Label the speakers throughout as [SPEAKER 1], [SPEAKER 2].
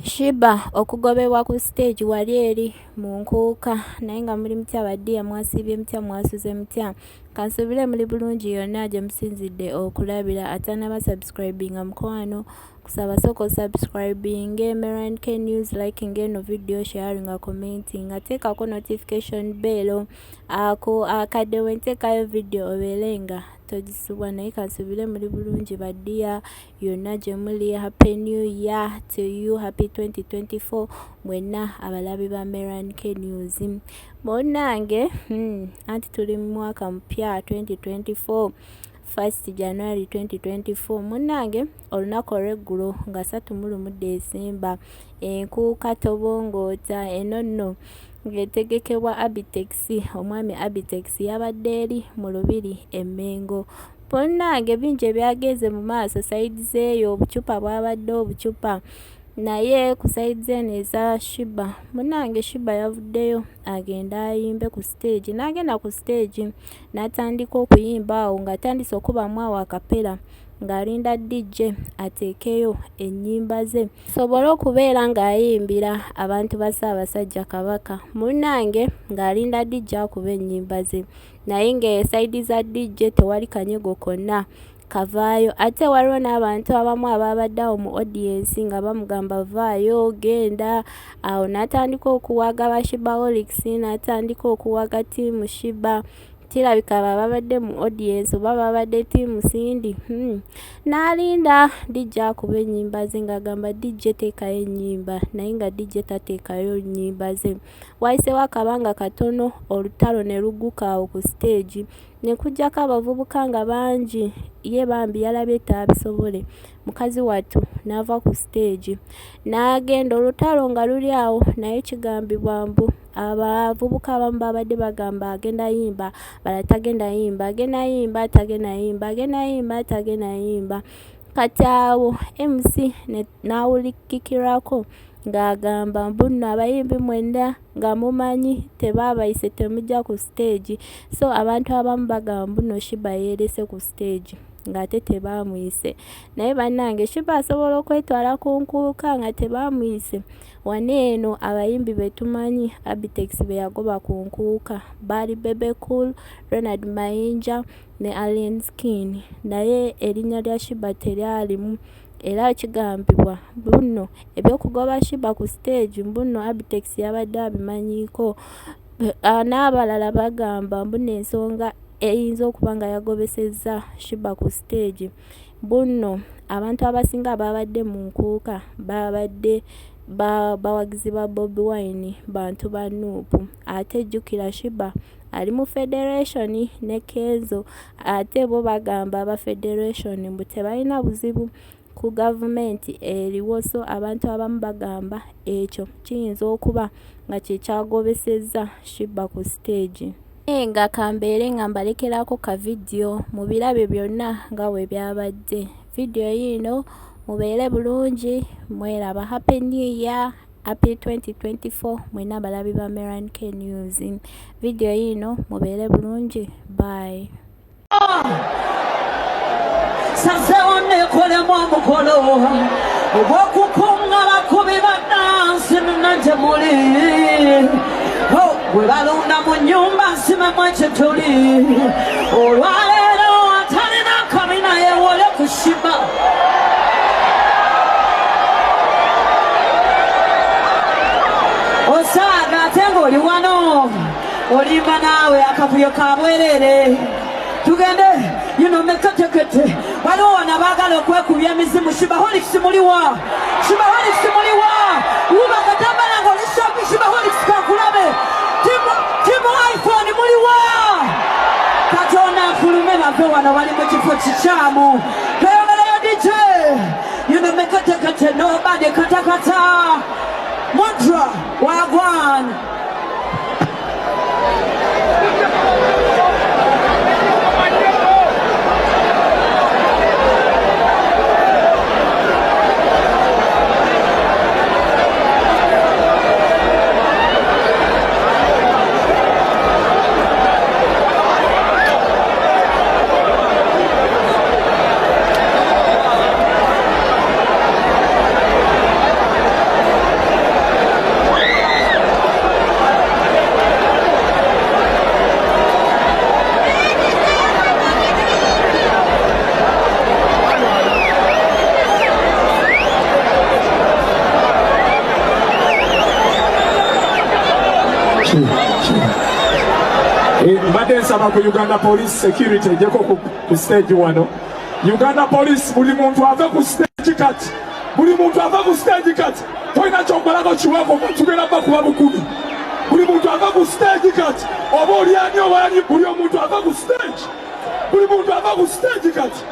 [SPEAKER 1] Sheebah okugobebwa ku stage wali eri munkuuka naye nga muli mutya baddiya mwasiibye mutya mwasuze mutya kansubire muli bulungi yonna gye musinzidde okulabira atanaba subscribinga mukwano kusaba soko subscribing Maran K News liking eno video sharing commenting ateekako notification bell ako akadde wenteekayo video obeerenga togisubwa naye kansubire muli bulungi baddiya yonna gye muli. Happy New Year to you, happy 2024 mwenna abalabi ba Maran K News. Munnange anti tuli mu mwaka mpya 2024 1st January 2024 munnange olunaku olw'eggulo nga 31 December enkuuka tobongoota eno nno ng'etegekebwa Abtex omwami Abtex yabadde eri mu lubiri Emmengo. Munnange bingi ebyagenze mu maaso sayidi zeeyo obucupa bwabadde obucupa naye ku sayidi eno eza Sheebah munnange Sheebah yavuddeyo agenda ayimbe ku stage n'agenda ku stage n'atandika okuyimba awo ng'atandise okubamu awo akapera ng'alinda DJ ateekeyo ennyimba ze sobole okubeera ng'ayimbira abantu ba Ssaabasajja Kabaka munnange ng'alinda DJ akuba ennyimba ze naye ng'esayidi za DJ tewali kanyego konna kavaayo ate waliwo n'abantu abamu ababadde awo mu audience nga bamugamba vaayo genda awo n'atandika okuwaga ba Sheebaholics n'atandika okuwaga ttiimu Sheebah kirabika babadde mu audience oba babadde ttiimu Sindi n'alinda DJ akuba ennyimba ze ng'agamba DJ teekayo ennyimba naye nga DJ tateekayo nnyimba ze wayiseewo akabanga katono olutalo ne lugguka awo ku stage ne kujjako abavubuka nga bangi ye bambi yalabye taabisobole mukazi wattu n'ava ku stage n'agenda olutalo nga luli awo naye kigambibwa mbu abavubuka abamu babadde bagamba agenda yimba bala tagenda yimba agenda yimba tagenda yimba agenda yimba tagenda yimba kati awo MC n'awulikikirako ng'agamba mbu nno abayimbi mwenna nga mumanyi tebaabayise temujja ku stage so abantu abamu bagamba mbu nno Sheebah yeerese ku stage ng'ate tebaamuyise naye bannange Sheebah asobola okwetwala ku nkuuka nga tebaamuyise wano eno abayimbi be tumanyi Abtex be yagoba ku nkuuka baali Bebe Cool, Ronald Mayinja ne Alien Skin naye erinnya lya Sheebah teryalimu era kigambibwa mbuno ebyokugoba Sheebah ku stage mbuno Abtex yabadde abimanyiiko n'abalala bagamba mbuno ensonga eyinza okuba nga yagobesezza Sheebah ku stage mbuno abantu abasinga babadde mu nkuuka babadde bawagizi ba Bobi Wine bantu ba Nuupu ate jjukira Sheebah ali mu Federation ne Kenzo ate bo bagamba aba Federation mbu tebalina buzibu ku gavumenti eriwo so abantu abamu bagamba ekyo kiyinza okuba nga kyekyagobesezza Sheebah ku stage nga kambeere nga mbalekerako ka video mu birabe byonna nga bwe byabadde video yino mubeere bulungi mweraba. Happy New Year, happy 2024 mwenna balabi ba Maran K News. Video yino mubeere bulungi, bye.
[SPEAKER 2] Sasewo nekolemu omukolo ogw'okukunga bakubi ba dansi nante muli bwe balonda mu nnyumba nsimemu ekituli olwaleero atalina kabina yeewole ku Sheebah osaaga ate ng'oli wano olimba naawe akavuyo ka bwerere tugende yuno mekatekete waliwo wana baagala okwekubya emizimu Sheebaholics muliwa Sheebaholics muliwa wuba katambala nga olishopi Sheebaholics kakulabe timu iPhone muliwa Katonda afulume bave wano bali mu kifo kikyamu tweyongerayo DJ yuno mekatekete nobody katakata Montra wagwan
[SPEAKER 3] mbadde nsaba ku Uganda Police Security ejjeko ku stage wano. Uganda Police buli muntu ave ku stage kati. Buli muntu ave ku stage kati. Toyina ky'okolako kiwako tugenda bakuba bukumi. Buli muntu ave ku stage kati. Oba oli ani oba ani buli omuntu ave ku stage. Buli muntu ave ku stage kati.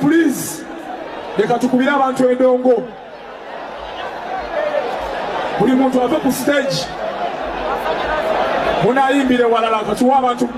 [SPEAKER 3] Please, leka tukubire abantu endongo. Buli muntu ave ku stage. Munayimbire walala katuwa abantu